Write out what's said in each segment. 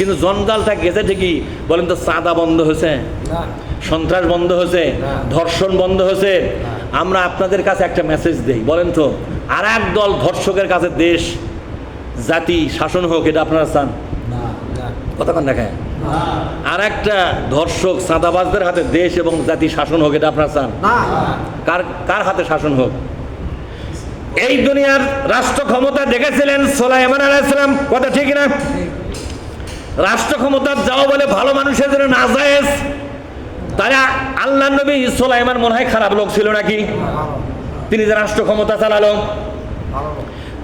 কিন্তু জঞ্জালটা গেছে ঠিকই, বলেন তো চাঁদা বন্ধ হয়েছে, সন্ত্রাস বন্ধ হয়েছে, ধর্ষণ বন্ধ হয়েছে? আমরা আপনাদের কাছে একটা মেসেজ দেই, বলেন তো আর এক দল ধর্ষকের কাছে দেশ জাতি শাসন হোক, এটা আপনারা চান? কতক্ষণ দেখায় আর একটা ধর্ষক চাঁদাবাজদের হাতে দেশ এবং জাতি শাসন হোক, এটা আপনারা চান? কার কার হাতে শাসন হোক? এই দুনিয়ার রাষ্ট্র ক্ষমতা দেখেছিলেন সুলাইমান আলাইহিস সালাম, কথা ঠিক না? রাষ্ট্র ক্ষমতা যাও বলে ভালো মানুষের জন্য নাজায়েজ, তাহলে আল্লাহ নবী সুলাইমান মনে হয় খারাপ লোক ছিল নাকি? তিনি যে রাষ্ট্র ক্ষমতা চালালো,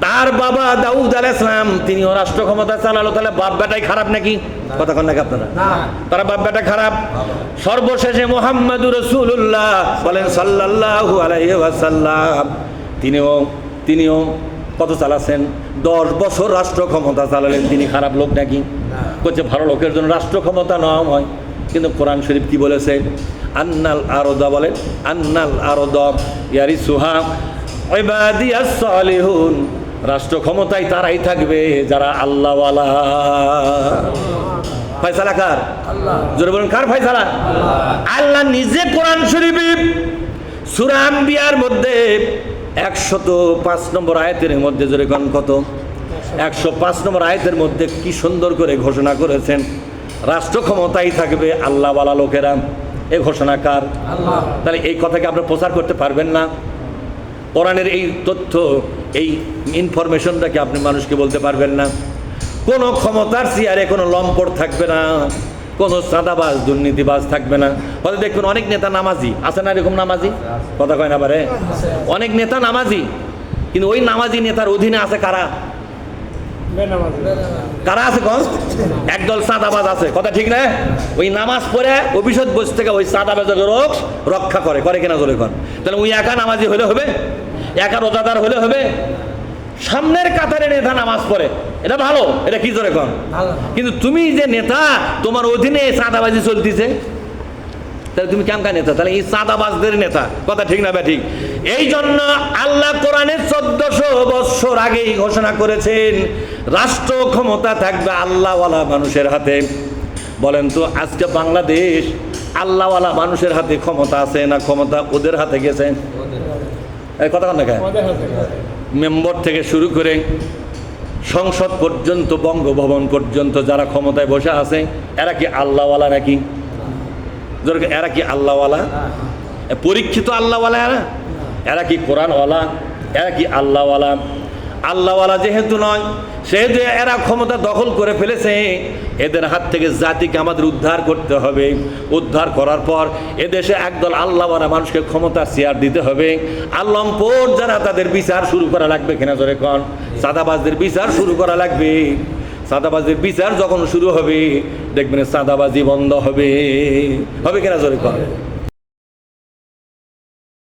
তার বাবা দাউদ আলাইহিস সালাম তিনিও রাষ্ট্র ক্ষমতা চালালো, তাহলে বাপ বেটাই খারাপ নাকি? কতক্ষণ নাকি আপনারা? তারা বাপ বেটা খারাপ। সর্বশেষে মুহাম্মাদুর রাসূলুল্লাহ বলেন সাল্লাল্লাহু আলাইহি ওয়াসাল্লাম, তিনিও কত চালাছেন? 10 বছর রাষ্ট্র ক্ষমতা চালালেন। তিনি খারাপ লোক নাকি? বলছে ভালো লোকের জন্য রাষ্ট্র ক্ষমতা নেওয়া হয়, কিন্তু কোরআন শরীফ কি বলেছে? আন্নাল আরদা, বলেন আন্নাল আরদা ইয়ারিসুহা ইবাদিয়াস সালিহুন, রাষ্ট্র ক্ষমতায় তারাই থাকবে যারা আল্লাহওয়ালা। ফয়সালা কার? জোরে বলুন, কার ফয়সালা? আল্লাহ নিজে কোরআন শরীফে সূরা আম্বিয়ার মধ্যে 105 নম্বর আয়াতের মধ্যে, জোরে কোন কত? 105 নম্বর আয়াতের মধ্যে কি সুন্দর করে ঘোষণা করেছেন, রাষ্ট্র ক্ষমতায় থাকবে আল্লাহওয়ালা লোকেরা। এই ঘোষণা কার? আল্লাহ। তাহলে এই কথাকে আপনি প্রচার করতে পারবেন না? কোরআনের এই তথ্য, এই ইনফরমেশনটাকে আপনি মানুষকে বলতে পারবেন না? কোনো ক্ষমতার চেয়ারে কোনো লম্পট থাকবে না, কোনো চাঁদাবাজ দুর্নীতিবাজ থাকবে না। হয়তো দেখুন অনেক নেতা নামাজি আছে না, এরকম নামাজি, কথা কয় না পারে, অনেক নেতা নামাজি, কিন্তু ওই নামাজি নেতার অধীনে আছে কারা? কারা আছে? একদল চাঁদাবাজ আছে, কথা ঠিক না? ওই নামাজ পড়ে অভিশোধ বসে থেকে ওই চাঁদাবাজের রক্ষা করে, করে কিনা জোরে কর? তাহলে ওই একা নামাজি হলে হবে? একা রোজাদার হলে হবে? সামনের কাতারে নেতা নামাজ পড়ে, এটা ভালো, এটা কি জোরে কর? কিন্তু তুমি যে নেতা, তোমার অধীনে চাঁদাবাজি চলতেছে, তাহলে তুমি কেমন নেতা? তাহলে এই চাঁদাবাজদের নেতা, কথা ঠিক না? ঠিক। এই জন্য আল্লাহ কোরআনে 1400 বছর আগেই ঘোষণা করেছেন রাষ্ট্র ক্ষমতা থাকবে আল্লাহওয়ালা মানুষের হাতে। বলেন তো আজকে বাংলাদেশ আল্লাহওয়ালা মানুষের হাতে ক্ষমতা আছে না ক্ষমতা ওদের হাতে গেছে? এই কথা দেখা, মেম্বার থেকে শুরু করে সংসদ পর্যন্ত, বঙ্গভবন পর্যন্ত যারা ক্ষমতায় বসে আছে, এরা কি আল্লাহওয়ালা নাকি? এরা কি আল্লাহওয়ালা? পরীক্ষিত আল্লাহওয়ালা এরা? এরা কি কোরআনওয়ালা? এরা কি আল্লাহওয়ালা? আল্লাহওয়ালা যেহেতু নয়, সেহেতু এরা ক্ষমতা দখল করে ফেলেছে। এদের হাত থেকে জাতিকে আমাদের উদ্ধার করতে হবে। উদ্ধার করার পর এদেশে একদল আল্লাহওয়ালা মানুষকে ক্ষমতা চেয়ার দিতে হবে। আল্লামপোর যারা, তাদের বিচার শুরু করা লাগবে কিনা জোরে কন? চাঁদাবাজদের বিচার শুরু করা লাগবে। চাঁদাবাজির বিচার যখন শুরু হবে, দেখবেন চাঁদাবাজি বন্ধ হবে, হবে কিনা জোরে কন?